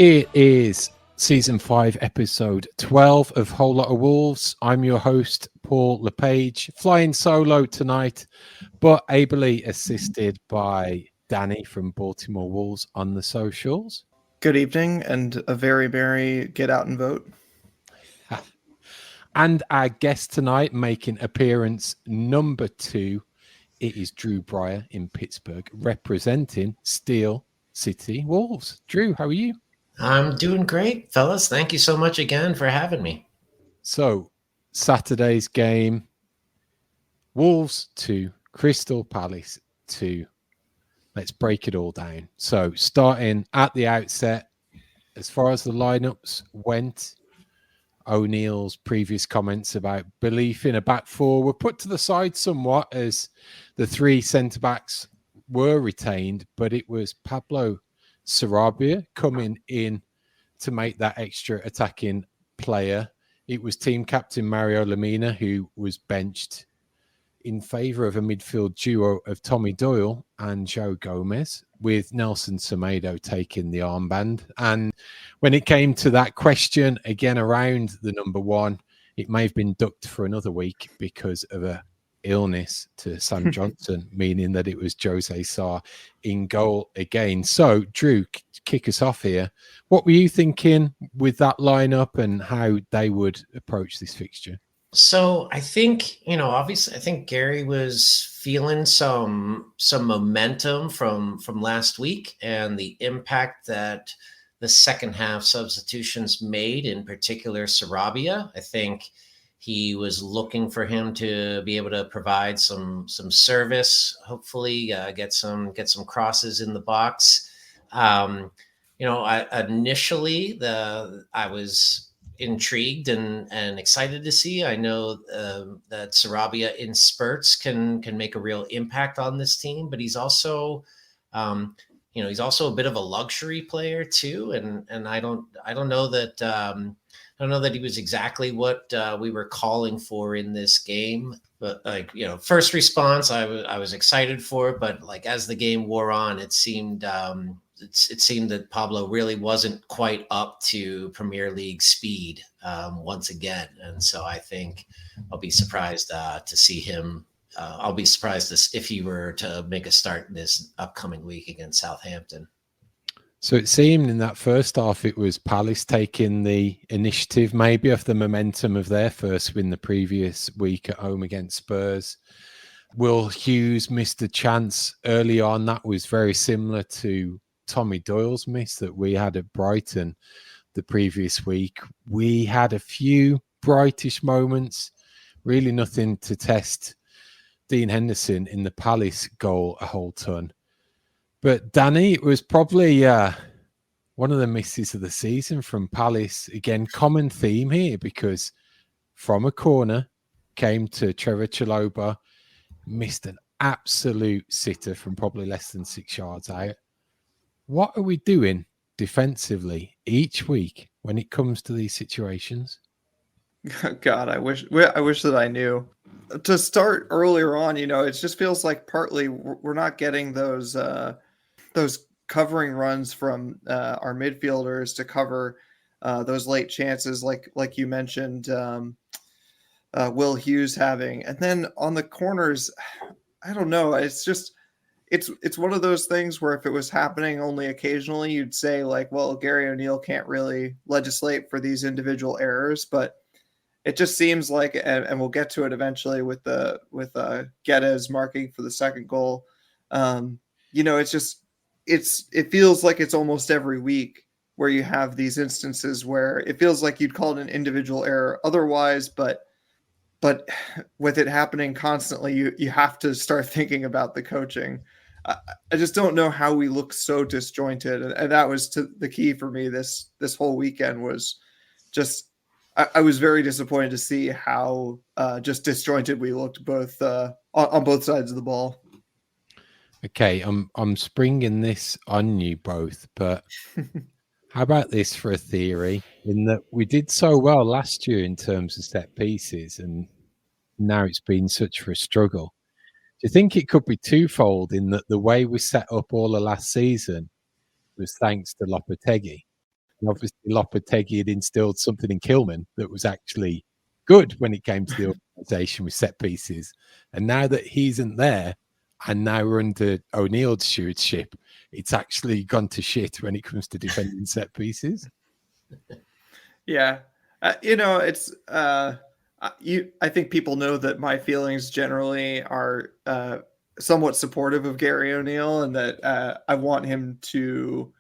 It is season 5, episode 12 of Whole Lot of Wolves. I'm your host, Paul LePage, flying solo tonight, but ably assisted by Danny from Baltimore Wolves on the socials. Good evening, and a very merry get out and vote. And our guest tonight, making appearance number 2, it is Drew Bryer in Pittsburgh, representing Steel City Wolves. Drew, how are you? I'm doing great, fellas. Thank you so much again for having me. So, Saturday's game, Wolves 2, Crystal Palace 2. Let's break it all down. So, starting at the outset, as far as the lineups went, O'Neill's previous comments about belief in a back four were put to the side somewhat as the 3 centre-backs were retained, but it was Pablo Sarabia coming in to make that extra attacking player. It was team captain Mario Lemina who was benched in favour of a midfield duo of Tommy Doyle and Joe Gomez, with Nelson Semedo taking the armband. And when it came to that question again around the number 1, it may have been ducked for another week because of a illness to Sam Johnson, meaning that it was Jose Sarr in goal again. So, Drew, kick us off here. What were you thinking with that lineup and how they would approach this fixture? So I think, obviously, I think Gary was feeling some momentum from last week and the impact that the second half substitutions made, in particular Sarabia. I think he was looking for him to be able to provide some service, hopefully get some crosses in the box. Initially I was intrigued and excited to see. I know that Sarabia in spurts can make a real impact on this team, but he's also he's also a bit of a luxury player too, and I don't know that I don't know that he was exactly what we were calling for in this game. But first response, I was excited for it, but as the game wore on, it seemed that Pablo really wasn't quite up to Premier League speed once again. And so I think I'll be surprised to see him. I'll be surprised if he were to make a start this upcoming week against Southampton. So it seemed in that first half it was Palace taking the initiative, maybe of the momentum of their first win the previous week at home against Spurs. Will Hughes missed a chance early on. That was very similar to Tommy Doyle's miss that we had at Brighton the previous week. We had a few brightish moments, really nothing to test Dean Henderson in the Palace goal a whole ton. But Danny, it was probably one of the misses of the season from Palace. Again, common theme here, because from a corner came to Trevor Chalobah, missed an absolute sitter from probably less than 6 yards out. What are we doing defensively each week when it comes to these situations? God, I wish that I knew. To start earlier on, it just feels like partly we're not getting those covering runs from our midfielders to cover those late chances, like you mentioned, Will Hughes having. And then on the corners, I don't know. It's just it's one of those things where if it was happening only occasionally, you'd say well, Gary O'Neill can't really legislate for these individual errors, but it just seems like, and we'll get to it eventually with Guedes marking for the second goal. It feels like it's almost every week where you have these instances where it feels like you'd call it an individual error otherwise, but with it happening constantly, you have to start thinking about the coaching. I just don't know how we look so disjointed, and that was the key for me this whole weekend. Was just I was very disappointed to see how just disjointed we looked both on both sides of the ball. Okay, I'm springing this on you both, but how about this for a theory? In that we did so well last year in terms of set pieces, and now it's been such a struggle. Do you think it could be twofold in that the way we set up all of last season was thanks to Lopetegui? obviously Lopetegui had instilled something in Kilman that was actually good when it came to the organisation with set pieces. And now that he isn't there, and now we're under O'Neill's stewardship, it's actually gone to shit when it comes to defending set pieces. Yeah. It's I think people know that my feelings generally are somewhat supportive of Gary O'Neill, and that I want him to.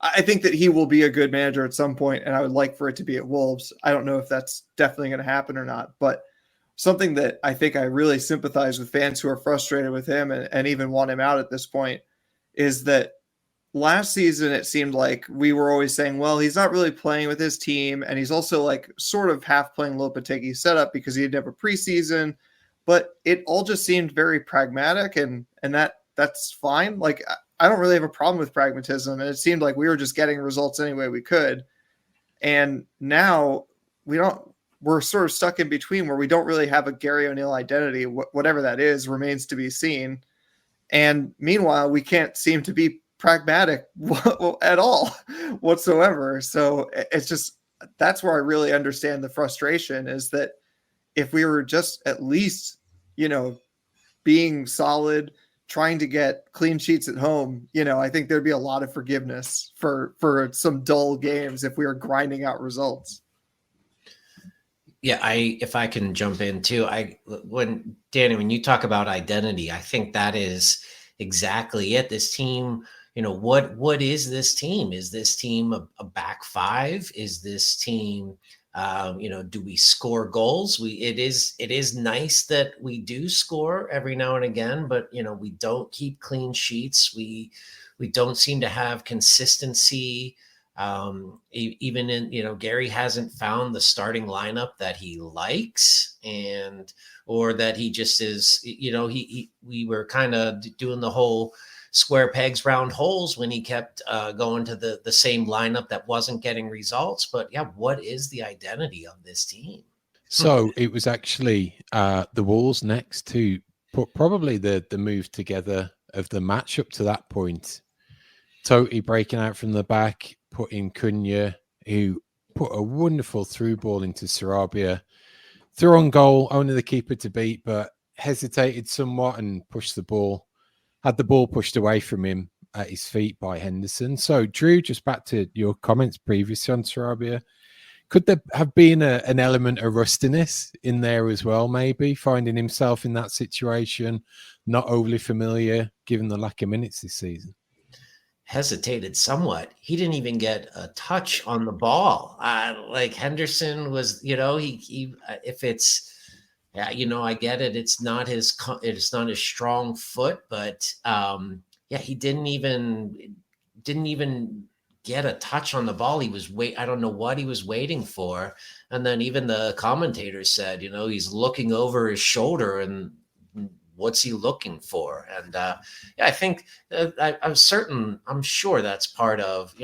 I think that he will be a good manager at some point, and I would like for it to be at Wolves. I don't know if that's definitely going to happen or not, but something that I think I really sympathize with fans who are frustrated with him and even want him out at this point is that last season it seemed like we were always saying, well, he's not really playing with his team, and he's also like sort of half playing Lopetegui's setup because he didn't have a preseason, but it all just seemed very pragmatic, and that's fine. Like, I don't really have a problem with pragmatism, and it seemed like we were just getting results any way we could. And now we're sort of stuck in between where we don't really have a Gary O'Neill identity. Whatever that is remains to be seen. And meanwhile, we can't seem to be pragmatic at all whatsoever. So it's just, that's where I really understand the frustration, is that if we were just at least, being solid, trying to get clean sheets at home, I think there'd be a lot of forgiveness for some dull games if we were grinding out results. Yeah, if I can jump in too, when you talk about identity, I think that is exactly it. This team, what is this team? Is this team a back five? Is this team, do we score goals? It is nice that we do score every now and again, but we don't keep clean sheets. We don't seem to have consistency. Even in, Gary hasn't found the starting lineup that he likes, or that he just is, we were kind of doing the whole square pegs, round holes when he kept going to the same lineup that wasn't getting results. But yeah, what is the identity of this team? So it was actually the Wolves next to put probably the move together of the match up to that point. Totally breaking out from the back, put in Cunha, who put a wonderful through ball into Sarabia. Threw on goal, only the keeper to beat, but hesitated somewhat and pushed the ball. Had the ball pushed away from him at his feet by Henderson. So, Drew, just back to your comments previously on Sarabia, could there have been an element of rustiness in there as well, maybe, finding himself in that situation, not overly familiar, given the lack of minutes this season? Hesitated somewhat. He didn't even get a touch on the ball. Like Henderson was, he if it's, I get it. It's not his strong foot, but he didn't even get a touch on the ball. He was I don't know what he was waiting for. And then even the commentators said, he's looking over his shoulder, and what's he looking for? And I think I'm sure that's part of,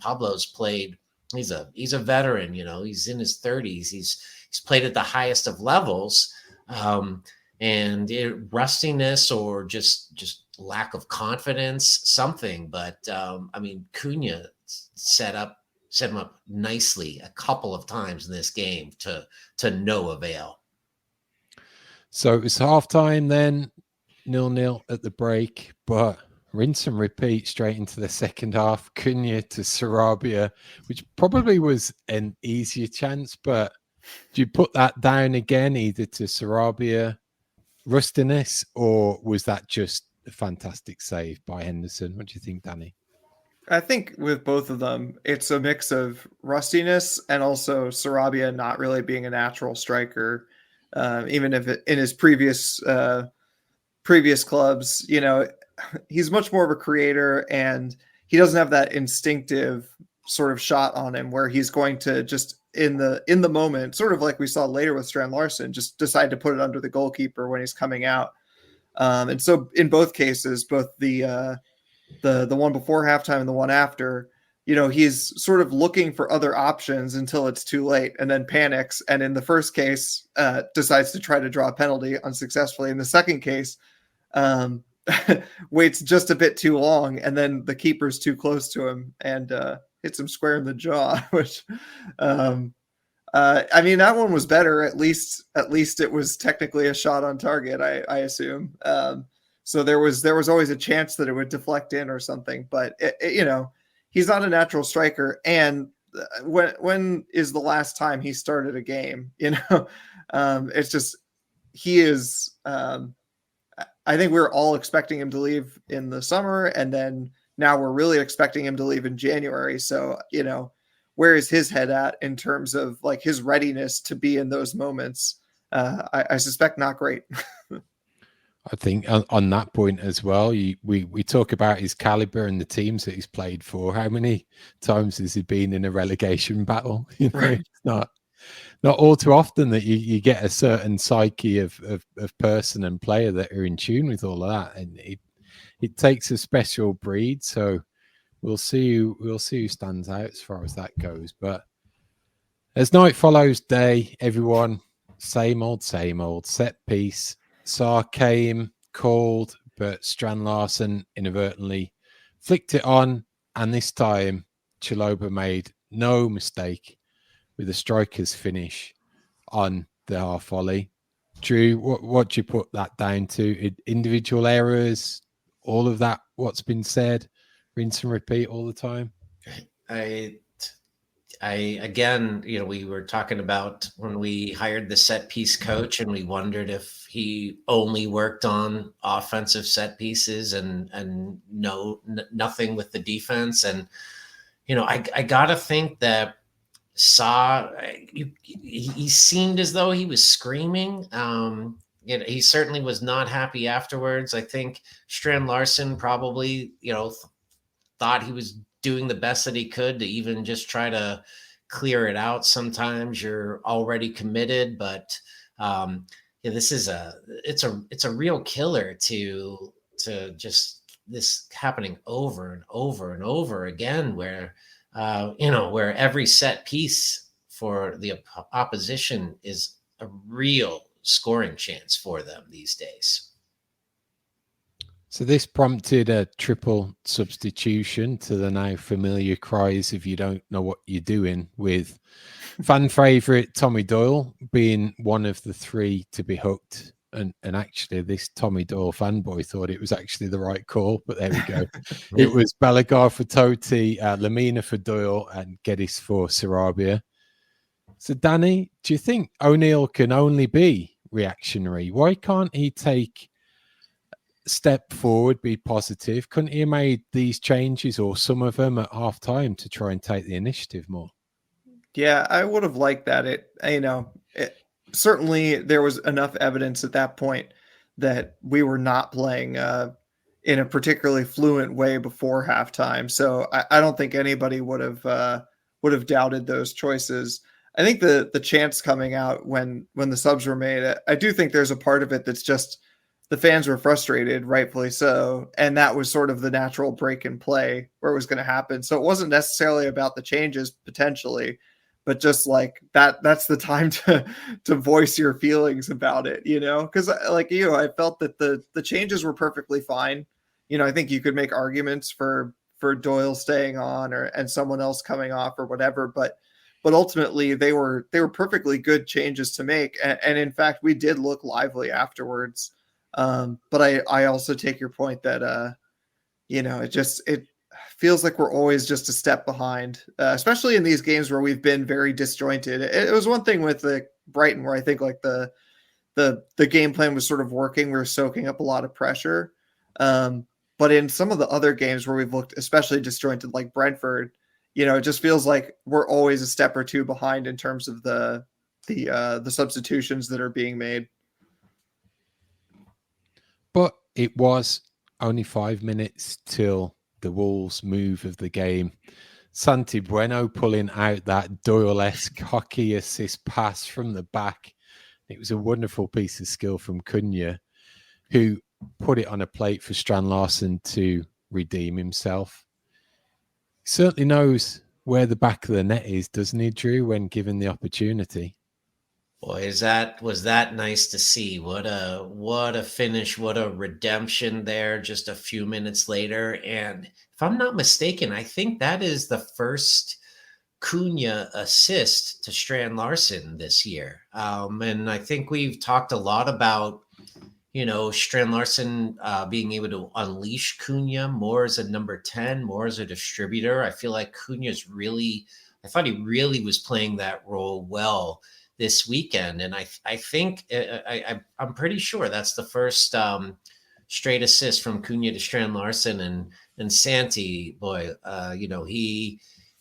Pablo's played, he's a veteran, he's in his 30s. He's played at the highest of levels, and rustiness or just lack of confidence, something. But Cunha set him up nicely a couple of times in this game to no avail. So it was halftime then, 0-0 at the break, but rinse and repeat straight into the second half. Cunha to Sarabia, which probably was an easier chance, but do you put that down again, either to Sarabia, rustiness, or was that just a fantastic save by Henderson? What do you think, Danny? I think with both of them, it's a mix of rustiness and also Sarabia not really being a natural striker. Even if in his previous clubs, he's much more of a creator, and he doesn't have that instinctive sort of shot on him where he's going to just in the moment, sort of like we saw later with Strand Larson, just decide to put it under the goalkeeper when he's coming out. And so in both cases, both the one before halftime and the one after, he's sort of looking for other options until it's too late, and then panics. And in the first case, decides to try to draw a penalty unsuccessfully. In the second case, waits just a bit too long, and then the keeper's too close to him, and hits him square in the jaw, which I mean, that one was better. At least it was technically a shot on target, I assume. So there was always a chance that it would deflect in or something, but he's not a natural striker. And when is the last time he started a game? It's just, he is, I think we're all expecting him to leave in the summer, and then now we're really expecting him to leave in January. So, where is his head at in terms of like his readiness to be in those moments? I suspect not great. I think on that point as well, we talk about his caliber and the teams that he's played for. How many times has he been in a relegation battle? Right. It's not all too often that you get a certain psyche of person and player that are in tune with all of that, and it takes a special breed. So we'll see who stands out as far as that goes. But as night follows day, everyone, same old set piece. Sarr came, called, but Strand Larsen inadvertently flicked it on, and this time Chalobah made no mistake with a striker's finish on the half volley. Drew, what do you put that down to? Individual errors, all of that, what's been said, rinse and repeat all the time? I again, we were talking about when we hired the set piece coach, and we wondered if he only worked on offensive set pieces and nothing with the defense. And I gotta think that he seemed as though he was screaming. He certainly was not happy afterwards. I think Strand Larsen probably thought he was doing the best that he could to even just try to clear it out. Sometimes you're already committed, but this is it's a real killer to just this happening over and over and over again, where where every set piece for the opposition is a real scoring chance for them these days. So this prompted a triple substitution to the now familiar cries of "you don't know what you're doing," with fan favourite Tommy Doyle being one of the three to be hooked. And actually, this Tommy Doyle fanboy thought it was actually the right call, but there we go. It was Balagar for Totti, Lamina for Doyle, and Geddes for Sarabia. So, Danny, do you think O'Neill can only be reactionary? Why can't he take step forward, be positive? Couldn't he have made these changes or some of them at half time to try and take the initiative more? Yeah, I would have liked that. Certainly there was enough evidence at that point that we were not playing in a particularly fluent way before halftime. So I don't think anybody would have doubted those choices. I think the chance coming out when the subs were made, I do think there's a part of it that's just the fans were frustrated, rightfully so. And that was sort of the natural break in play where it was going to happen. So it wasn't necessarily about the changes potentially, but just like that's the time to voice your feelings about it, because like I felt that the changes were perfectly fine. I think you could make arguments for Doyle staying on and someone else coming off or whatever, but ultimately they were perfectly good changes to make. And in fact, we did look lively afterwards. But I also take your point that, it feels like we're always just a step behind, especially in these games where we've been very disjointed. It was one thing with Brighton where I think like the game plan was sort of working. We were soaking up a lot of pressure. But in some of the other games where we've looked especially disjointed, like Brentford, it just feels like we're always a step or two behind in terms of the substitutions that are being made. But it was only 5 minutes till the Wolves' move of the game. Santi Bueno pulling out that Doyle-esque hockey assist pass from the back. It was a wonderful piece of skill from Cunha, who put it on a plate for Strand Larsen to redeem himself. He certainly knows where the back of the net is, doesn't he, Drew, when given the opportunity? Boy, was that nice to see. What a finish, what a redemption there just a few minutes later. And if I'm not mistaken, I think that is the first Cunha assist to Strand Larson this year. And I think we've talked a lot about, Strand Larson being able to unleash Cunha more as a number 10, more as a distributor. I feel like I thought he really was playing that role well this weekend. And I think I'm pretty sure that's the first straight assist from Cunha to Strand Larson. And Santi, boy,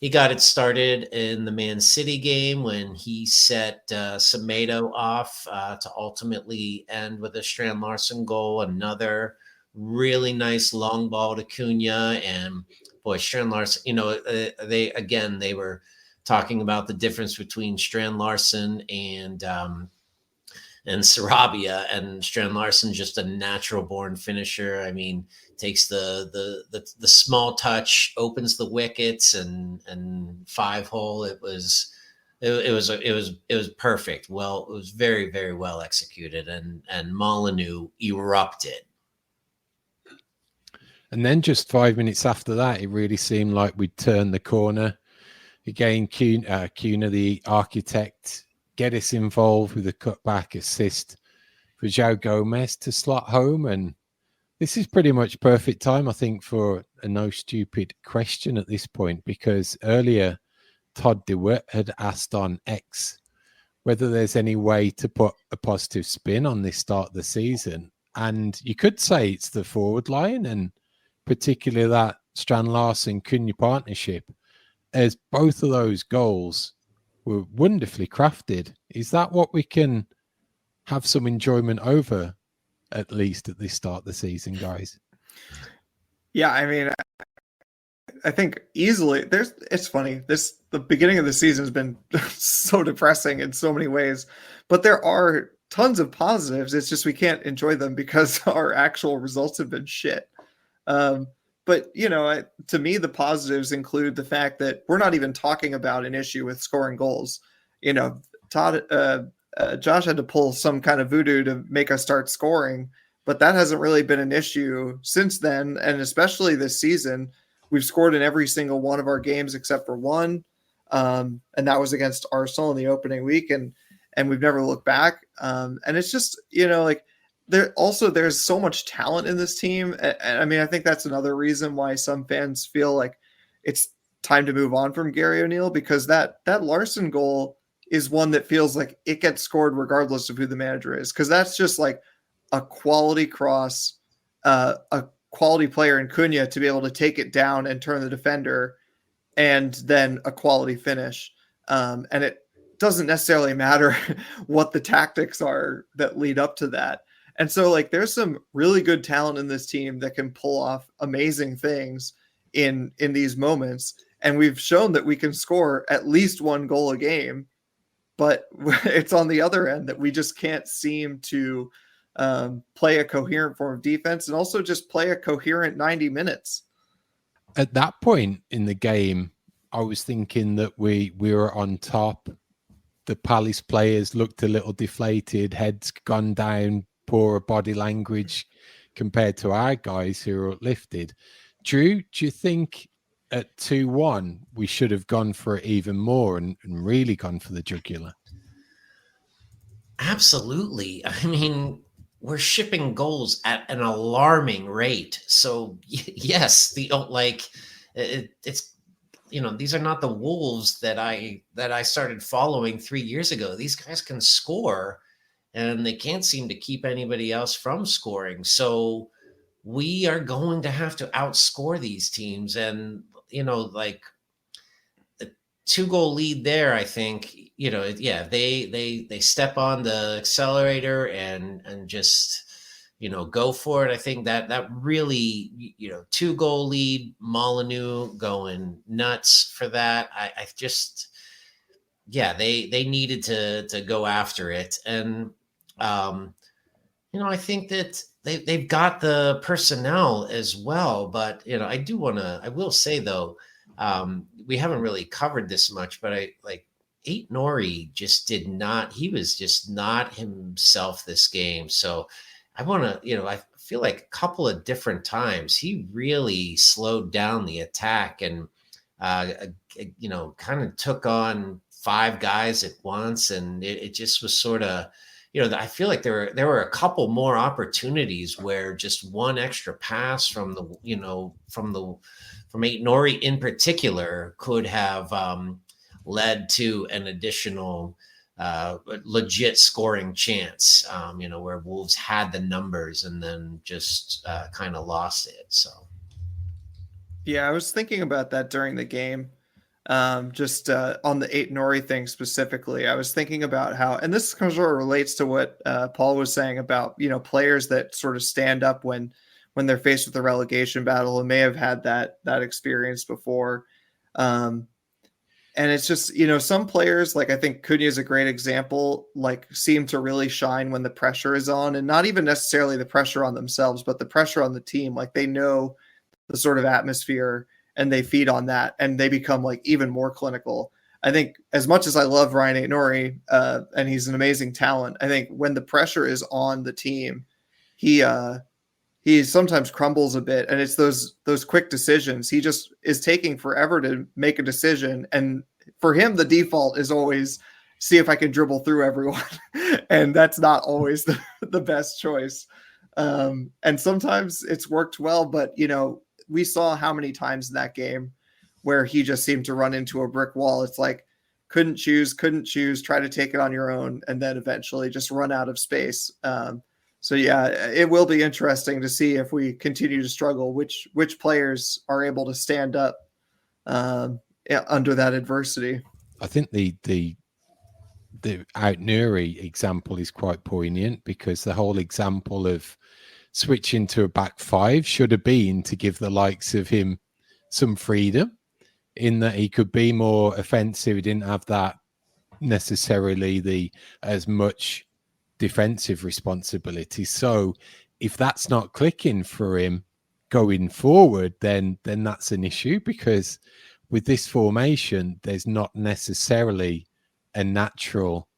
he got it started in the Man City game when he set Semedo off to ultimately end with a Strand Larson goal. Another really nice long ball to Cunha. And boy, Strand Larson, they were talking about the difference between Strand Larson and Sarabia, and Strand Larson just a natural born finisher. I mean, takes the small touch, opens the wickets, and 5-hole. It was perfect. Well, it was very, very well executed, and Molyneux erupted. And then just 5 minutes after that, it really seemed like we'd turned the corner. Again, Cunha, the architect, get us involved with a cutback assist for João Gomez to slot home. And this is pretty much perfect time, I think, for a no stupid question at this point, because earlier Todd DeWitt had asked on X whether there's any way to put a positive spin on this start of the season. And you could say it's the forward line, and particularly that Strand Larson-Cunha partnership, as both of those goals were wonderfully crafted. Is that what we can have some enjoyment over, at least at this start of the season, guys? Yeah, I mean, I think easily it's funny. The beginning of the season has been so depressing in so many ways, but there are tons of positives. It's just we can't enjoy them because our actual results have been shit. But, to me, the positives include the fact that we're not even talking about an issue with scoring goals. Josh had to pull some kind of voodoo to make us start scoring, but that hasn't really been an issue since then. And especially this season, we've scored in every single one of our games except for one. And that was against Arsenal in the opening week. And we've never looked back. And it's just, there's so much talent in this team. And I mean, I think that's another reason why some fans feel like it's time to move on from Gary O'Neill, because that Larson goal is one that feels like it gets scored regardless of who the manager is. Cause that's just like a quality cross, a quality player in Cunha to be able to take it down and turn the defender, and then a quality finish. And it doesn't necessarily matter what the tactics are that lead up to that. And so there's some really good talent in this team that can pull off amazing things in these moments. And we've shown that we can score at least one goal a game, but it's on the other end that we just can't seem to play a coherent form of defense and also just play a coherent 90 minutes. At that point in the game, I was thinking that we were on top. The Palace players looked a little deflated, heads gone down, poorer body language compared to our guys who are uplifted. Drew, do you think at 2-1 we should have gone for it even more and really gone for the jugular? Absolutely. I mean, we're shipping goals at an alarming rate. So yes, it's these are not the Wolves that I started following 3 years ago. These guys can score, and they can't seem to keep anybody else from scoring. So we are going to have to outscore these teams. And, the 2-goal lead there, I think, they step on the accelerator and just, go for it. I think that really, 2-goal lead, Molyneux going nuts for that. They needed to go after it. And, I think that they've got the personnel as well, but, I will say though, we haven't really covered this much, but Nori just did not, he was just not himself this game. So I want to, I feel like a couple of different times he really slowed down the attack and, kind of took on 5 guys at once. And it just was sort of, I feel like there were a couple more opportunities where just one extra pass from Nori in particular could have led to an additional legit scoring chance, where Wolves had the numbers and then just kind of lost it. So. Yeah, I was thinking about that during the game. Just on the 8 Nori thing specifically, I was thinking about how, and this sort of relates to what Paul was saying about, players that sort of stand up when they're faced with a relegation battle and may have had that experience before. And it's just, some players, like I think Cunha is a great example, like seem to really shine when the pressure is on, and not even necessarily the pressure on themselves, but the pressure on the team. Like they know the sort of atmosphere and they feed on that and they become like even more clinical. I think as much as I love Ryan Nori and he's an amazing talent, I think when the pressure is on the team, he sometimes crumbles a bit, and it's those quick decisions. He just is taking forever to make a decision. And for him, the default is always see if I can dribble through everyone. And that's not always the best choice. And sometimes it's worked well, but we saw how many times in that game where he just seemed to run into a brick wall. It's like, couldn't choose, try to take it on your own, and then eventually just run out of space. So yeah, it will be interesting to see if we continue to struggle, which players are able to stand up under that adversity. I think the Nuri example is quite poignant, because the whole example of switching to a back 5 should have been to give the likes of him some freedom, in that he could be more offensive. He didn't have that necessarily as much defensive responsibility. So if that's not clicking for him going forward, then that's an issue, because with this formation, there's not necessarily a natural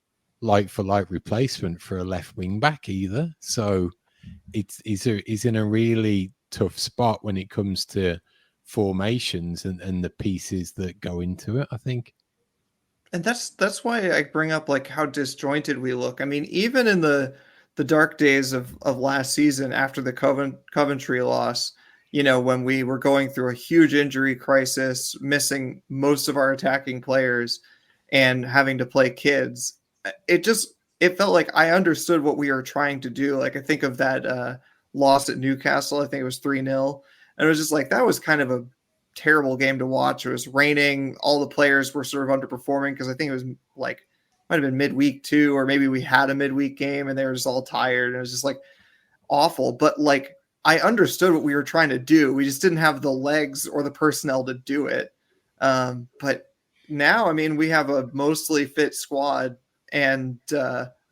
like-for-like replacement for a left wing back either. So he's in a really tough spot when it comes to formations and the pieces that go into it, I think. And that's why I bring up like how disjointed we look. I mean, even in the dark days of last season after the Coventry loss, when we were going through a huge injury crisis, missing most of our attacking players and having to play kids, it felt like I understood what we were trying to do. Like I think of that loss at Newcastle, I think it was 3-0. And it was just like, that was kind of a terrible game to watch. It was raining. All the players were sort of underperforming, because I think it was like, might have been midweek too, or maybe we had a midweek game and they were just all tired. And it was just like awful. But like, I understood what we were trying to do. We just didn't have the legs or the personnel to do it. But now, I mean, we have a mostly fit squad, and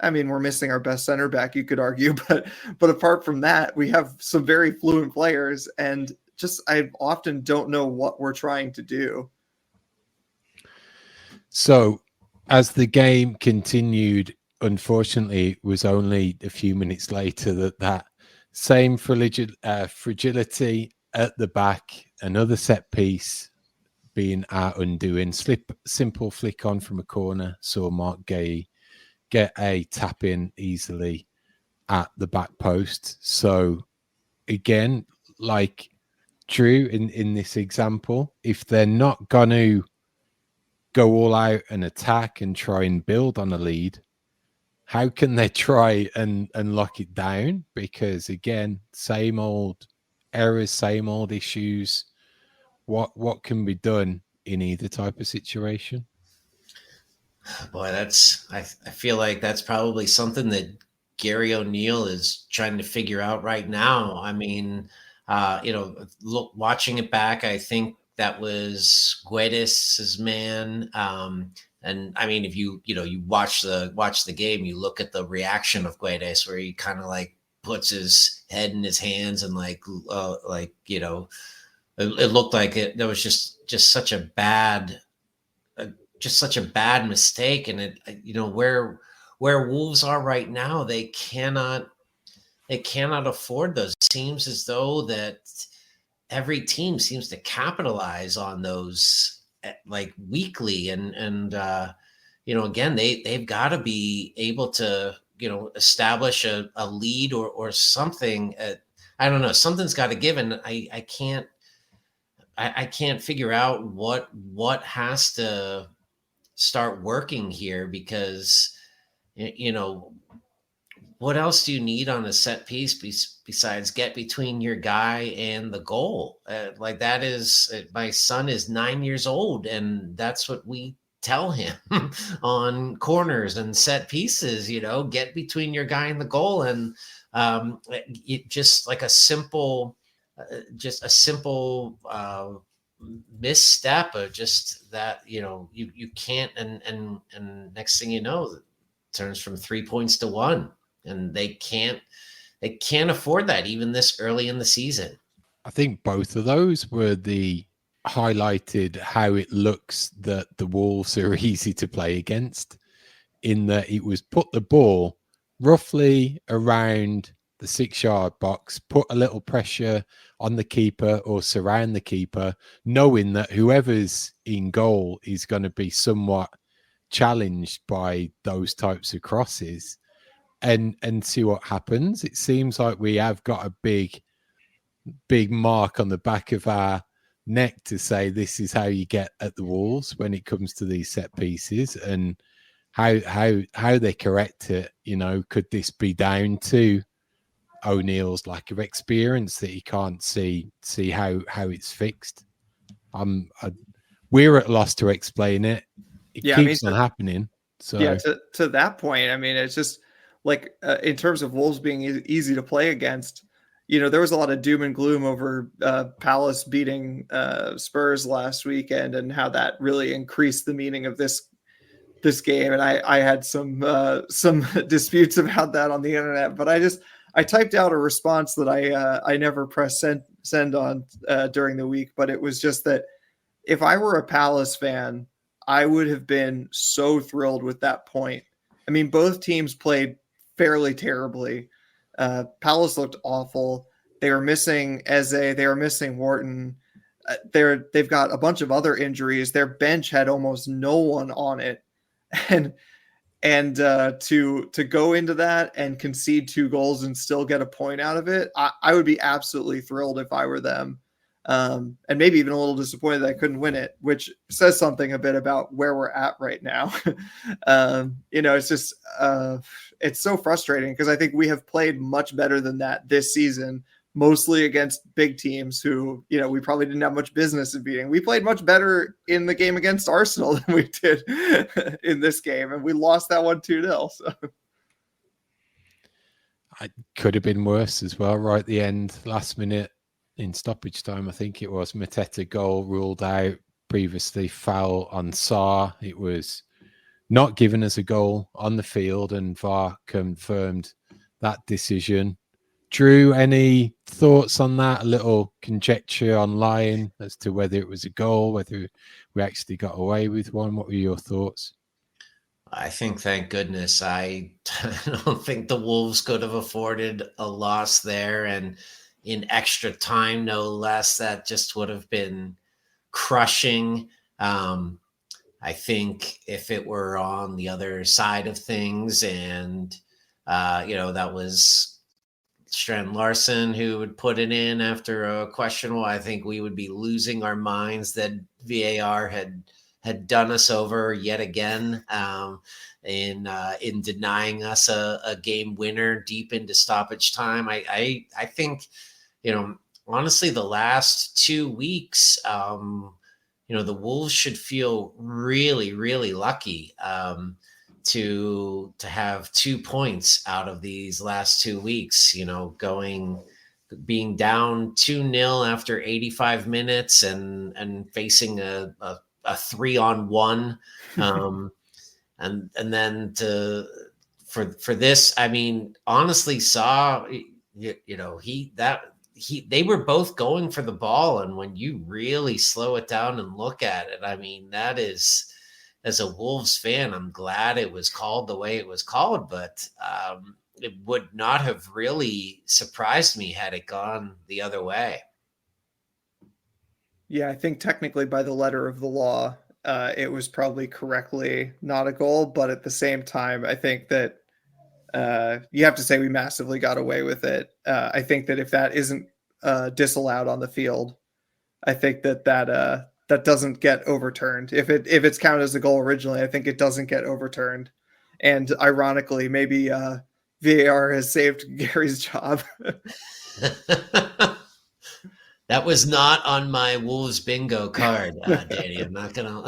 I mean, we're missing our best center back, you could argue, but apart from that, we have some very fluent players, and just I often don't know what we're trying to do. So as the game continued, unfortunately, it was only a few minutes later that same fragility at the back, another set piece being our undoing. Simple flick on from a corner, saw Mark Gay get a tap in easily at the back post. So again, like Drew in this example, if they're not going to go all out and attack and try and build on a lead, how can they try and lock it down? Because again, same old errors, same old issues. What can be done in either type of situation? Boy, I feel like that's probably something that Gary O'Neill is trying to figure out right now. I mean, watching it back, I think that was Guedes' man. And I mean, if you watch the game, you look at the reaction of Guedes, where he kind of like puts his head in his hands and it looked like there was just such a bad just such a bad mistake. And it, where Wolves are right now, they cannot afford those. It seems as though that every team seems to capitalize on those like weekly, and again, they've got to be able to establish a lead or something. I don't know, something's got to give, and I can't figure out what has to start working here, because what else do you need on a set piece besides get between your guy and the goal? Like that is, my son is 9 years old, and that's what we tell him on corners and set pieces, get between your guy and the goal. And it just like a simple misstep of just that, you can't, and next thing you know, it turns from 3 points to 1. And they can't afford that even this early in the season. I think both of those were highlighted how it looks that the Wolves are easy to play against, in that it was put the ball roughly around the 6-yard box, put a little pressure on the keeper or surround the keeper, knowing that whoever's in goal is going to be somewhat challenged by those types of crosses. And see what happens. It seems like we have got a big mark on the back of our neck to say this is how you get at the Wolves when it comes to these set pieces, and how they correct it. Could this be down to O'Neill's lack of experience that he can't see how it's fixed? We're at loss to explain it. It keeps on happening. So yeah, to that point, I mean, it's just like in terms of Wolves being easy to play against, there was a lot of doom and gloom over Palace beating Spurs last weekend, and how that really increased the meaning of this game. And I had some disputes about that on the internet, but I typed out a response that I never pressed send on during the week, but it was just that if I were a Palace fan, I would have been so thrilled with that point. I mean, both teams played fairly terribly. Palace looked awful. They were missing Eze. They were missing Wharton. They've got a bunch of other injuries. Their bench had almost no one on it, and to go into that and concede 2 goals and still get a point out of it, I would be absolutely thrilled if I were them. And maybe even a little disappointed that I couldn't win it, which says something a bit about where we're at right now. It's just it's so frustrating, because I think we have played much better than that this season, mostly against big teams who, we probably didn't have much business in beating. We played much better in the game against Arsenal than we did in this game, and we lost that one 2-0. So it could have been worse as well, right at the end, last minute in stoppage time. I think it was Mateta goal ruled out previously, foul on Sarr. It was not given as a goal on the field, and VAR confirmed that decision. Drew, any thoughts on that? A little conjecture online as to whether it was a goal, whether we actually got away with one. What were your thoughts? I think, thank goodness, I don't think the Wolves could have afforded a loss there, and in extra time, no less. That just would have been crushing. I think if it were on the other side of things, and that was Strand Larson who would put it in after a questionable, I think we would be losing our minds that VAR had done us over yet again, in denying us a game winner deep into stoppage time. I think, honestly, the last 2 weeks, the Wolves should feel really, really lucky to have 2 points out of these last 2 weeks, being down 2-0 after 85 minutes and facing a 3-on-1. And then for this, I mean, honestly, they were both going for the ball. And when you really slow it down and look at it, I mean, that is, as a Wolves fan, I'm glad it was called the way it was called, but it would not have really surprised me had it gone the other way. Yeah, I think technically by the letter of the law, it was probably correctly not a goal, but at the same time, I think that you have to say we massively got away with it. I think that if that isn't disallowed on the field, I think that that doesn't get overturned. If it's counted as a goal originally, I think it doesn't get overturned. And ironically, maybe VAR has saved Gary's job. That was not on my Wolves bingo card, Danny. I'm not gonna.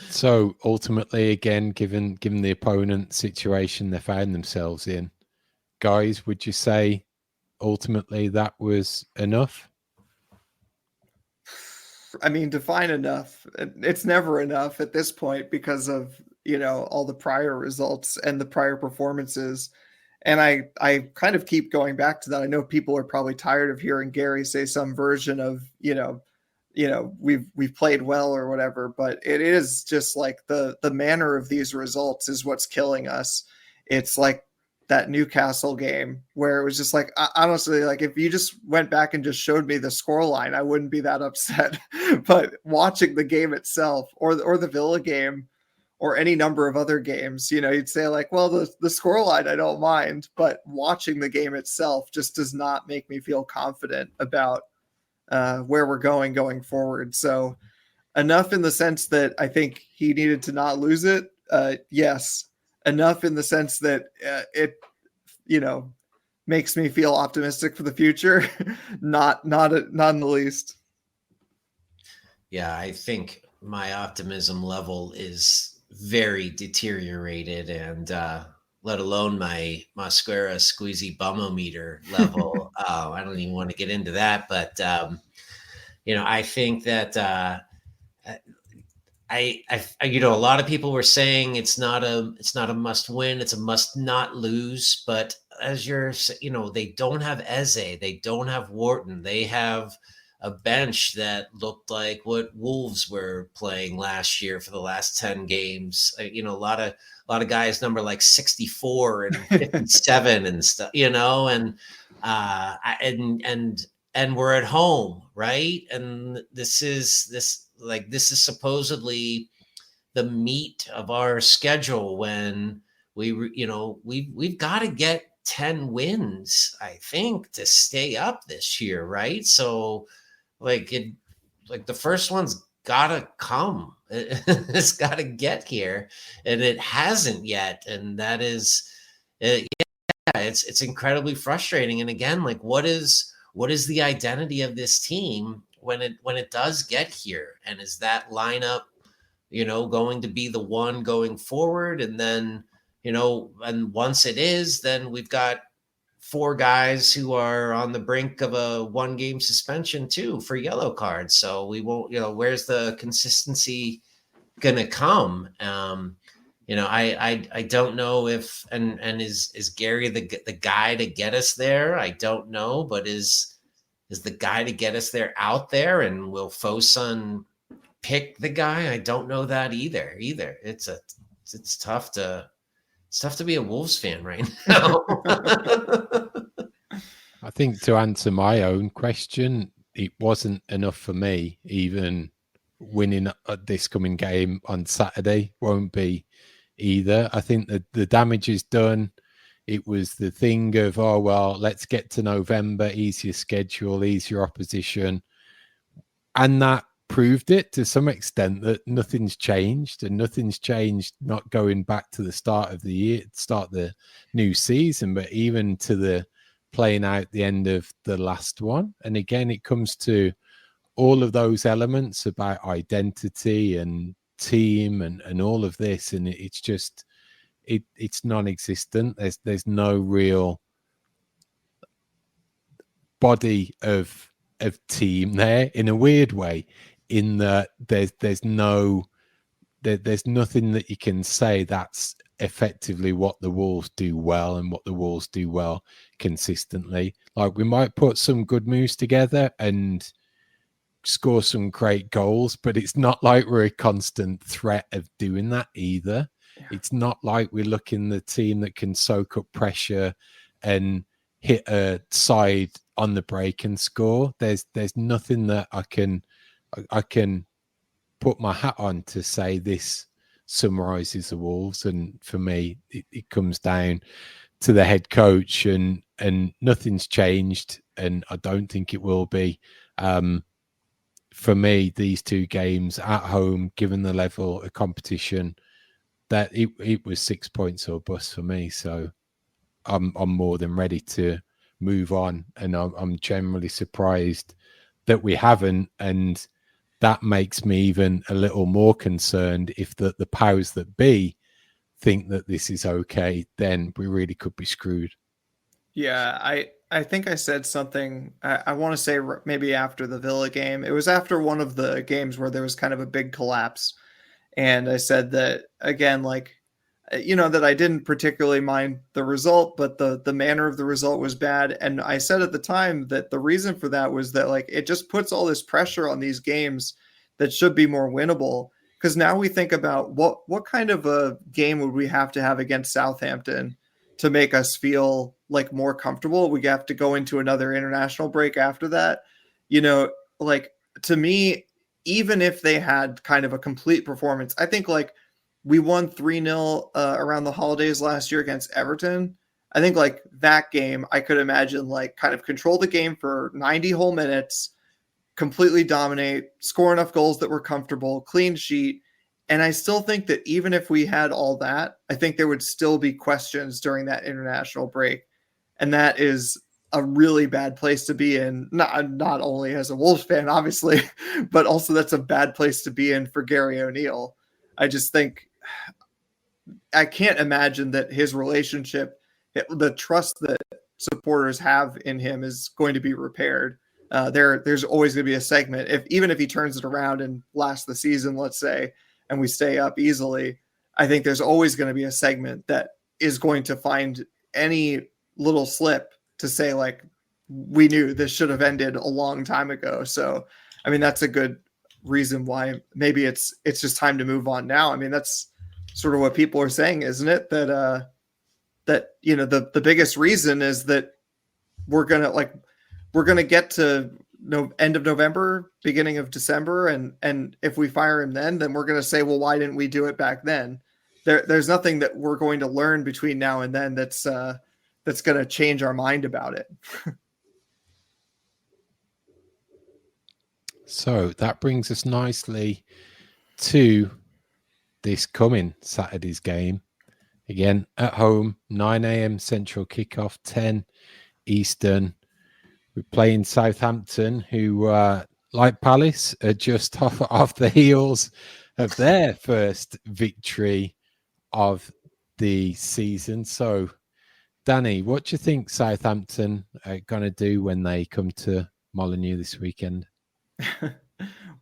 So ultimately, again, given the opponent situation they found themselves in, guys, would you say ultimately that was enough? I mean, define enough. It's never enough at this point because of, all the prior results and the prior performances. And I kind of keep going back to that. I know people are probably tired of hearing Gary say some version of, we've played well or whatever, but it is just like the manner of these results is what's killing us. It's like that Newcastle game where it was just like, honestly, like if you just went back and just showed me the scoreline, I wouldn't be that upset. But watching the game itself or the Villa game or any number of other games, you'd say like, well, the scoreline, I don't mind, but watching the game itself just does not make me feel confident about where we're going forward. So enough in the sense that I think he needed to not lose it. Yes. Enough in the sense that it, makes me feel optimistic for the future. not in the least. Yeah, I think my optimism level is very deteriorated, and let alone my Mascara squeezy bummometer level. I don't even want to get into that, but I think that I a lot of people were saying it's not a must win, it's a must not lose. But as they don't have Eze, they don't have Wharton, they have a bench that looked like what Wolves were playing last year for the last 10 games. A lot of guys number like 64 and 57 and stuff, and we're at home, right? And this is supposedly the meat of our schedule when we've got to get 10 wins, I think, to stay up this year, right? So the first one's gotta come. It's gotta get here, and it hasn't yet. And that is, it's incredibly frustrating. And again, like what is the identity of this team when it does get here? And is that lineup, going to be the one going forward? And then, and once it is, then we've got 4 guys who are on the brink of a 1-game suspension too for yellow cards. So we won't, where's the consistency gonna come? I don't know if and is Gary the guy to get us there? I don't know, but is the guy to get us there out there, and will Fosun pick the guy? I don't know that either. It's tough to be a Wolves fan right now. I think to answer my own question, it wasn't enough for me. Even winning this coming game on Saturday won't be either. I think that the damage is done. It was the thing of, oh, well, let's get to November, easier schedule, easier opposition. And that proved it to some extent that nothing's changed, and nothing's changed not going back to the start of the year, start the new season, but even to the playing out the end of the last one. And again, it comes to all of those elements about identity and team and all of this, and it's just it's non-existent. There's no real body of team there, in a weird way, in that there's nothing that you can say that's effectively what the Wolves do well and what the Wolves do well consistently. Like, we might put some good moves together and score some great goals, but it's not like we're a constant threat of doing that either. Yeah. It's not like we're looking the team that can soak up pressure and hit a side on the break and score. There's nothing that I can put my hat on to say this summarizes the Wolves. And for me, it comes down to the head coach, and nothing's changed, and I don't think it will be. For me, these two games at home, given the level of competition, that it was 6 points or bust for me. So I'm more than ready to move on, and I'm generally surprised that we haven't, and that makes me even a little more concerned. If the powers that be think that this is okay, then we really could be screwed. Yeah, I think I said something, I want to say maybe after the Villa game. It was after one of the games where there was kind of a big collapse. And I said that, again, like, that I didn't particularly mind the result, but the manner of the result was bad. And I said at the time that the reason for that was that, like, it just puts all this pressure on these games that should be more winnable. Because now we think about what kind of a game would we have to have against Southampton to make us feel like more comfortable. We have to go into another international break after that. Like, to me, even if they had kind of a complete performance, I think, like, we won 3-0 around the holidays last year against Everton. I think, like, that game, I could imagine, like, kind of control the game for 90 whole minutes, completely dominate, score enough goals that were comfortable, clean sheet. And I still think that even if we had all that, I think there would still be questions during that international break. And that is a really bad place to be in, not only as a Wolves fan, obviously, but also that's a bad place to be in for Gary O'Neill. I just think I can't imagine that his relationship, the trust that supporters have in him, is going to be repaired. There's always going to be a segment, even if he turns it around and lasts the season, let's say, and we stay up easily, I think there's always going to be a segment that is going to find any little slip to say, like, we knew this should have ended a long time ago. So, I mean, that's a good reason why maybe it's just time to move on now. I mean, that's sort of what people are saying, isn't it? That the biggest reason is that we're going to get to end of November, beginning of December. And if we fire him then we're going to say, well, why didn't we do it back then? There's nothing that we're going to learn between now and then that's going to change our mind about it. So that brings us nicely to this coming Saturday's game. Again, at home, 9 a.m. Central kickoff, 10 Eastern. We're playing Southampton, who, like Palace, are just off the heels of their first victory of the season. So, Danny, what do you think Southampton are going to do when they come to Molineux this weekend?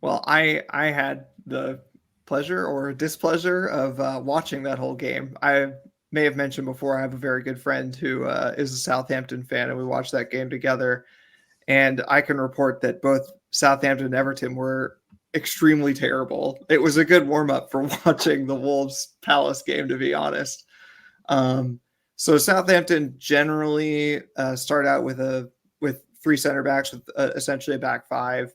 Well, I had the pleasure or displeasure of watching that whole game. I may have mentioned before, I have a very good friend who is a Southampton fan, and we watched that game together. And I can report that both Southampton and Everton were extremely terrible. It was a good warm-up for watching the Wolves Palace game, to be honest. So Southampton generally start out with three center backs, with essentially a back five.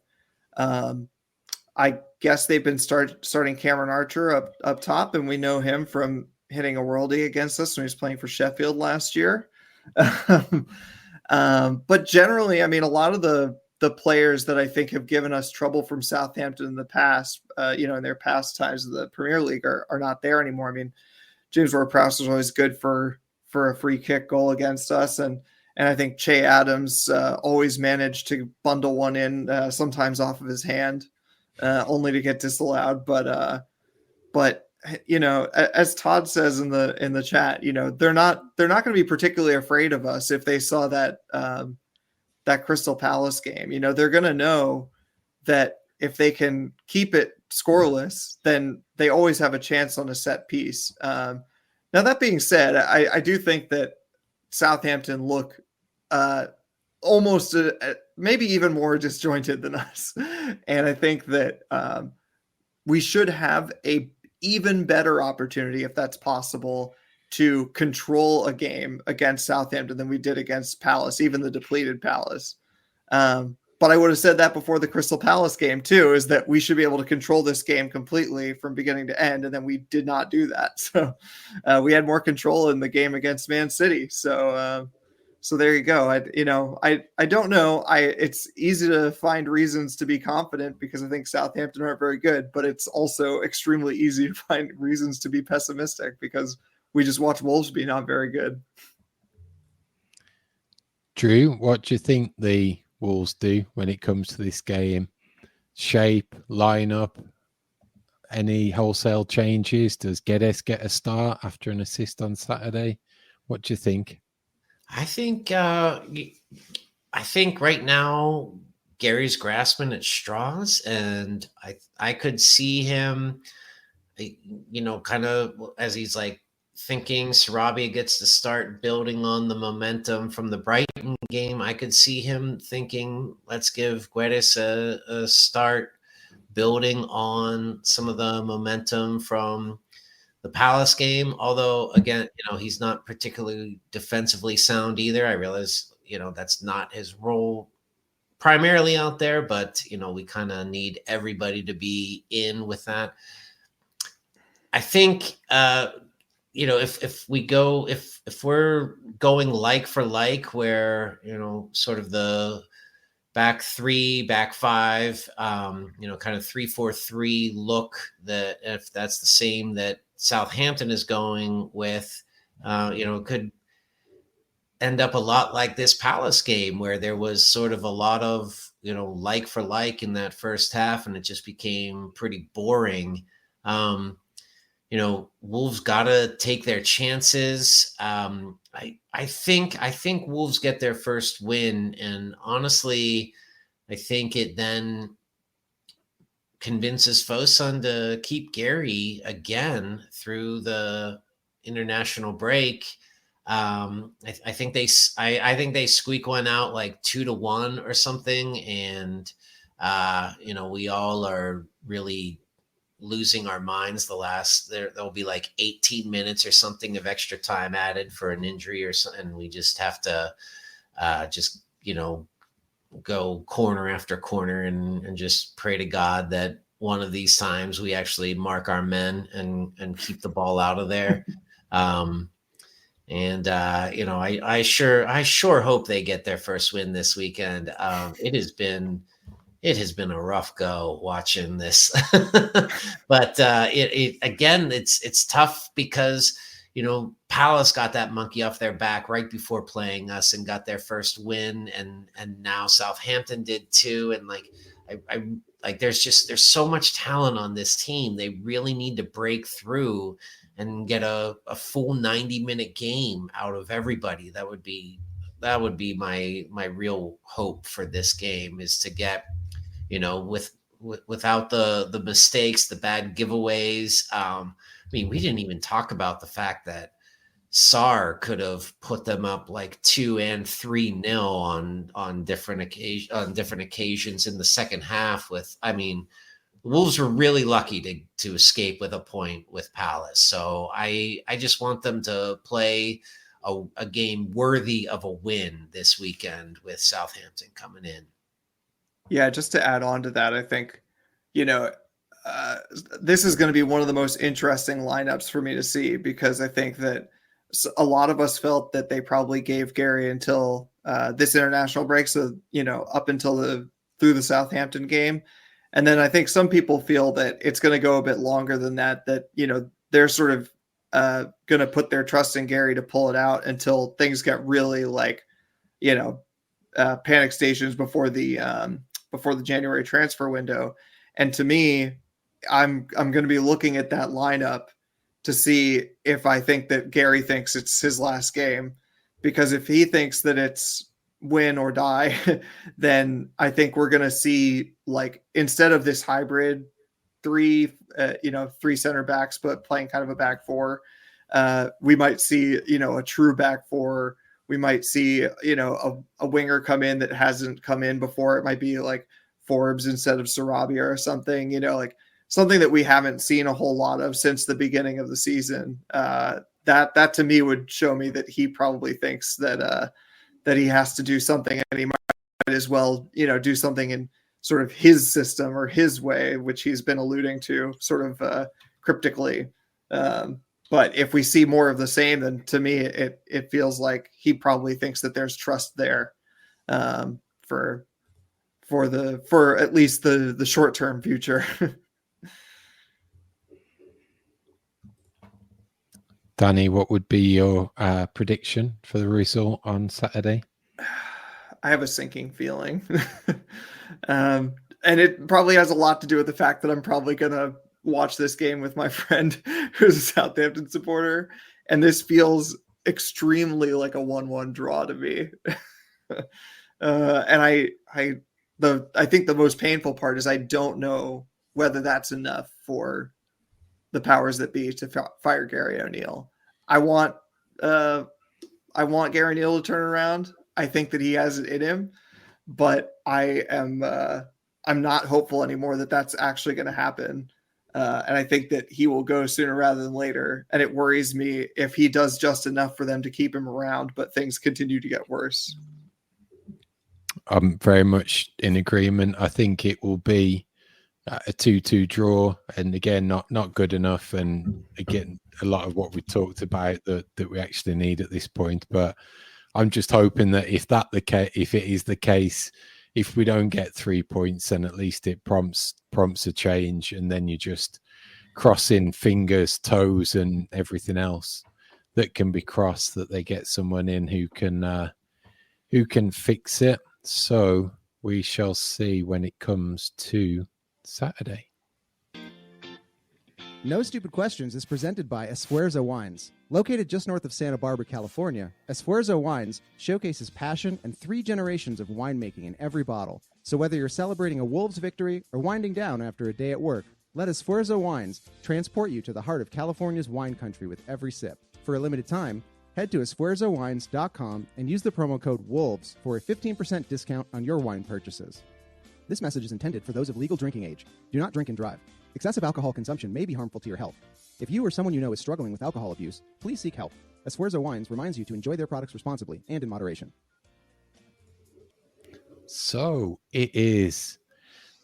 I guess they've been starting Cameron Archer up top, and we know him from hitting a worldie against us when he was playing for Sheffield last year. But generally, I mean, a lot of the players that I think have given us trouble from Southampton in the past, in their past times in the Premier League are not there anymore. I mean, James Ward-Prowse was always good for a free kick goal against us. And I think Che Adams always managed to bundle one in, sometimes off of his hand, only to get disallowed. But as Todd says in the chat, they're not going to be particularly afraid of us if they saw that Crystal Palace game. They're going to know that if they can keep it scoreless, then they always have a chance on a set piece. Now, that being said, I do think that Southampton look almost maybe even more disjointed than us. And I think that we should have a even better opportunity, if that's possible, to control a game against Southampton than we did against Palace, even the depleted Palace. But I would have said that before the Crystal Palace game too, is that we should be able to control this game completely from beginning to end. And then we did not do that. So we had more control in the game against Man City. So there you go. I don't know. It's easy to find reasons to be confident because I think Southampton aren't very good, but it's also extremely easy to find reasons to be pessimistic because we just watched Wolves be not very good. Drew, what do you think the Wolves do when it comes to this game? Shape, lineup, any wholesale changes? Does Guedes get a start after an assist on Saturday? What do you think? I think right now Gary's grasping at straws, and I could see him, kind of as he's like thinking Sarabia gets to start building on the momentum from the Brighton game. I could see him thinking, let's give Guedes a start building on some of the momentum from the Palace game. Although, again, he's not particularly defensively sound either. I realize, that's not his role primarily out there, but, we kind of need everybody to be in with that. I think, if we're going like for like, where, sort of the back three, back five, kind of 3-4-3 look, that if that's the same that Southampton is going with, could end up a lot like this Palace game where there was sort of a lot of, like for like in that first half, and it just became pretty boring. Wolves got to take their chances. I think Wolves get their first win, and honestly, I think it then convinces Fosun to keep Gary again through the international break. I think they squeak one out like 2-1 or something, and we all are really losing our minds. There'll be like 18 minutes or something of extra time added for an injury or something, and we just have to go corner after corner and just pray to God that one of these times we actually mark our men and keep the ball out of there. I sure hope they get their first win this weekend. It has been a rough go watching this, but it's tough because, Palace got that monkey off their back right before playing us and got their first win. And now Southampton did too. And there's so much talent on this team. They really need to break through and get a full 90-minute game out of everybody. That would be my real hope for this game, is to get, without the mistakes, the bad giveaways. We didn't even talk about the fact that Sarr could have put them up like 2 and 3-0 on different occasions in the second half. The Wolves were really lucky to escape with a point with Palace. So I just want them to play a game worthy of a win this weekend with Southampton coming in. Yeah, just to add on to that, I think, this is going to be one of the most interesting lineups for me to see, because I think that a lot of us felt that they probably gave Gary until this international break. So, up until through the Southampton game. And then I think some people feel that it's going to go a bit longer than that, they're sort of going to put their trust in Gary to pull it out until things get really panic stations before the January transfer window. And to me, I'm going to be looking at that lineup to see if I think that Gary thinks it's his last game, because if he thinks that it's win or die, then I think we're going to see, instead of this hybrid three center backs, but playing kind of a back four, we might see, a true back four we might see, a winger come in that hasn't come in before. It might be like Forbes instead of Sarabia or something, like something that we haven't seen a whole lot of since the beginning of the season. That to me would show me that he probably thinks that he has to do something, and he might as well, do something in sort of his system or his way, which he's been alluding to sort of cryptically. But if we see more of the same, then to me, it feels like he probably thinks that there's trust there for at least the short-term future. Danny, what would be your prediction for the result on Saturday? I have a sinking feeling. And it probably has a lot to do with the fact that I'm probably going to watch this game with my friend who's a Southampton supporter. And this feels extremely like a 1-1 draw to me. And I think the most painful part is I don't know whether that's enough for the powers that be to fire Gary O'Neill. I want Gary O'Neill to turn around. I think that he has it in him, but I'm not hopeful anymore that that's actually going to happen. And I think that he will go sooner rather than later. And it worries me if he does just enough for them to keep him around, but things continue to get worse. I'm very much in agreement. I think it will be a 2-2 draw, and again, not good enough. And again, a lot of what we talked about that we actually need at this point. But I'm just hoping that if it is the case, if we don't get 3 points, then at least it prompts a change, and then you just crossing fingers, toes, and everything else that can be crossed, that they get someone in who can fix it. So we shall see when it comes to Saturday. No Stupid Questions is presented by Esfuerzo Wines. Located just north of Santa Barbara, California, Esfuerzo Wines showcases passion and 3 generations of winemaking in every bottle. So whether you're celebrating a Wolves victory or winding down after a day at work, let Esfuerzo Wines transport you to the heart of California's wine country with every sip. For a limited time, head to esfuerzowines.com and use the promo code WOLVES for a 15% discount on your wine purchases. This message is intended for those of legal drinking age. Do not drink and drive. Excessive alcohol consumption may be harmful to your health. If you or someone you know is struggling with alcohol abuse, please seek help. Esfuerzo Wines reminds you to enjoy their products responsibly and in moderation. So it is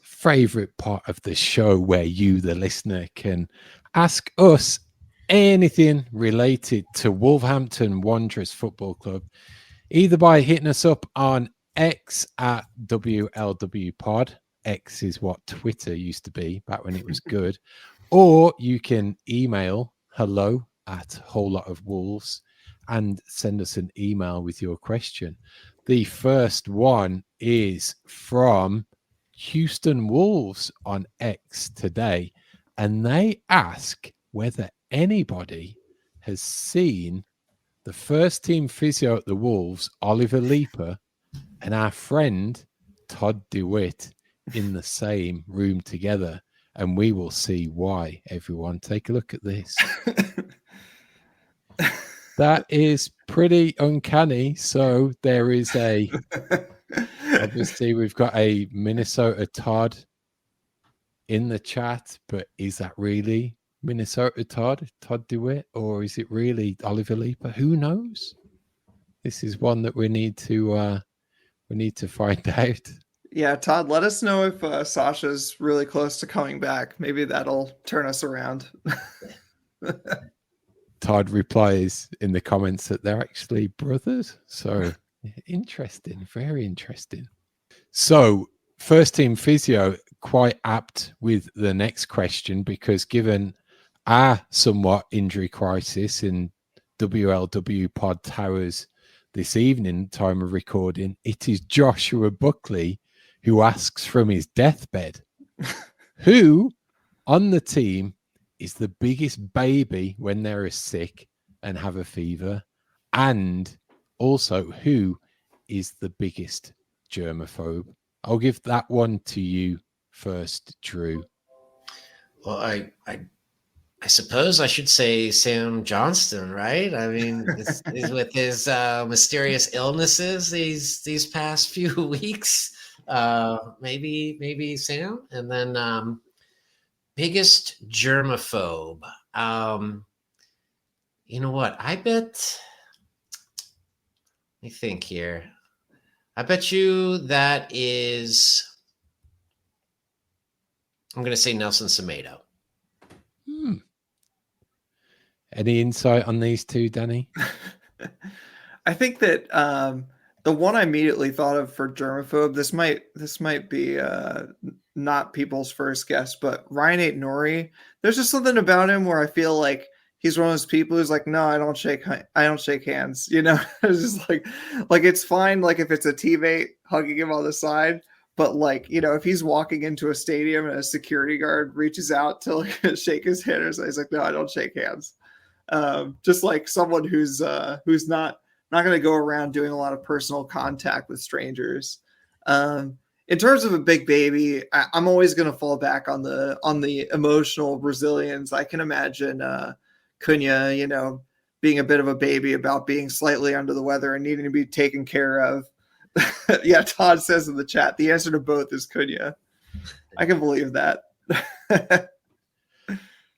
favorite part of the show where you, the listener, can ask us anything related to Wolverhampton Wanderers Football Club, either by hitting us up on X at WLW Pod. X is what Twitter used to be back when it was good. Or you can email hello@wholelotofwolves and send us an email with your question. The first one is from Houston Wolves on X today, and they ask whether anybody has seen the first team physio at the Wolves, Oliver Leaper, and our friend Todd DeWitt in the same room together, and we will see why. Everyone, take a look at this. That is pretty uncanny. So there is obviously we've got a Minnesota Todd in the chat, but is that really Minnesota Todd DeWitt, or is it really Oliver Leaper? Who knows? This is one that we need to find out. Yeah, Todd, let us know if Sasha's really close to coming back. Maybe that'll turn us around. Todd replies in the comments that they're actually brothers. So interesting, very interesting. So first team physio, quite apt with the next question, because given our somewhat injury crisis in WLW Pod Towers this evening, time of recording, it is Joshua Buckley who asks from his deathbed, who on the team is the biggest baby when they're sick and have a fever, and also who is the biggest germaphobe? I'll give that one to you first, Drew. Well, I I suppose I should say Sam Johnston, right? I mean, is with his mysterious illnesses these past few weeks. Maybe Sam, and then biggest germaphobe. You know what? I bet. Let me think here. I bet you that is. I'm going to say Nelson Semedo. Any insight on these two, Danny? I think that the one I immediately thought of for germaphobe, this might be not people's first guess, but Ryan Aït-Nouri. There's just something about him where I feel like he's one of those people who's like, no, I don't shake hands. You know, it's just like it's fine. Like if it's a teammate hugging him on the side, but like, you know, if he's walking into a stadium and a security guard reaches out to like shake his hand or something, he's like, no, I don't shake hands. Just like someone who's not going to go around doing a lot of personal contact with strangers. In terms of a big baby, I'm always going to fall back on the emotional resilience. I can imagine Cunha, you know, being a bit of a baby about being slightly under the weather and needing to be taken care of. Yeah, Todd says in the chat, the answer to both is Cunha. I can believe that.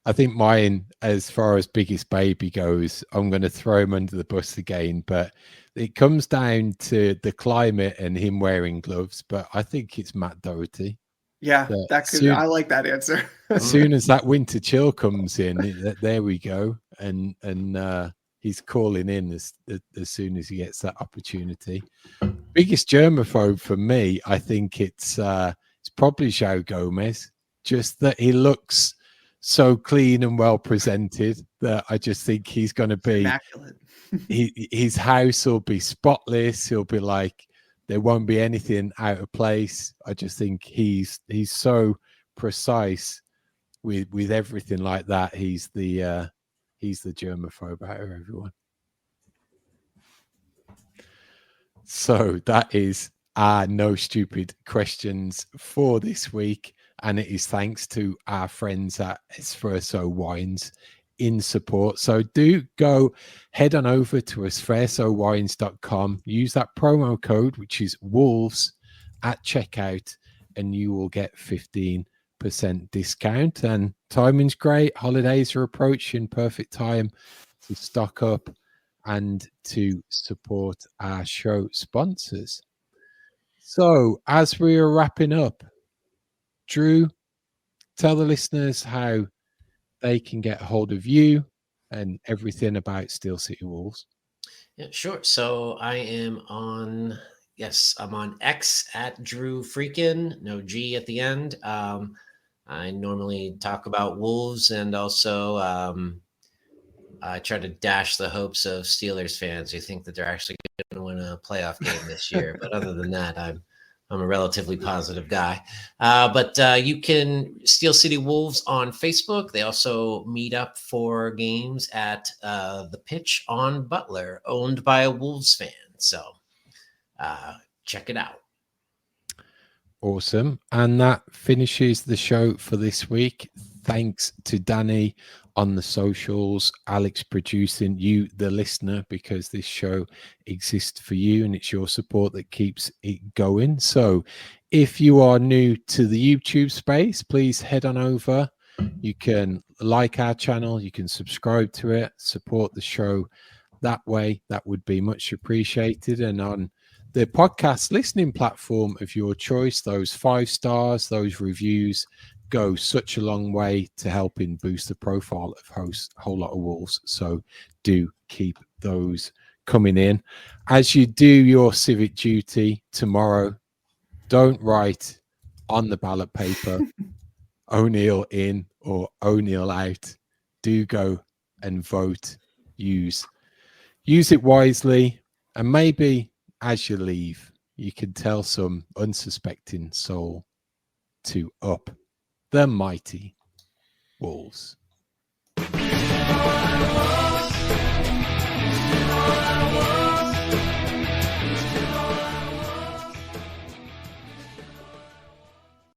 I think mine, as far as biggest baby goes, I'm going to throw him under the bus again, but it comes down to the climate and him wearing gloves. But I think it's Matt Doherty. Yeah, that could. I like that answer. As soon as that winter chill comes in, there we go, and he's calling in as soon as he gets that opportunity. Biggest germaphobe for me, I think it's probably João Gomez. Just that he looks so clean and well presented that I just think he's going to be immaculate. His house will be spotless. He'll be like, there won't be anything out of place. I just think he's so precise with everything like that. He's the germaphobe out of everyone. So that is our no stupid questions for this week. And it is thanks to our friends at Espresso Wines in support. So do go head on over to espressowines.com. Use that promo code, which is Wolves, at checkout, and you will get 15% discount. And timing's great. Holidays are approaching. Perfect time to stock up and to support our show sponsors. So as we are wrapping up, Drew, tell the listeners how they can get a hold of you and everything about Steel City Wolves. Yeah, sure. So I am on, I'm on X at Drew Freakin, no G at the end. I normally talk about Wolves, and also I try to dash the hopes of Steelers fans who think that they're actually going to win a playoff game this year. But other than that, I'm a relatively positive guy. But you can Steel City Wolves on Facebook. They also meet up for games at the Pitch on Butler, owned by a Wolves fan. So check it out. Awesome. And that finishes the show for this week. Thanks to Danny on the socials, Alex producing, you, the listener, because this show exists for you and it's your support that keeps it going. So if you are new to the YouTube space, please head on over. You can like our channel, you can subscribe to it, support the show that way. That would be much appreciated. And on the podcast listening platform of your choice, those 5 stars, those reviews go such a long way to helping boost the profile of Whole Lot of Wolves. So do keep those coming in. As you do your civic duty tomorrow, don't write on the ballot paper O'Neill in or O'Neill out. Do go and vote. Use it wisely, and maybe as you leave, you can tell some unsuspecting soul to up the mighty Wolves.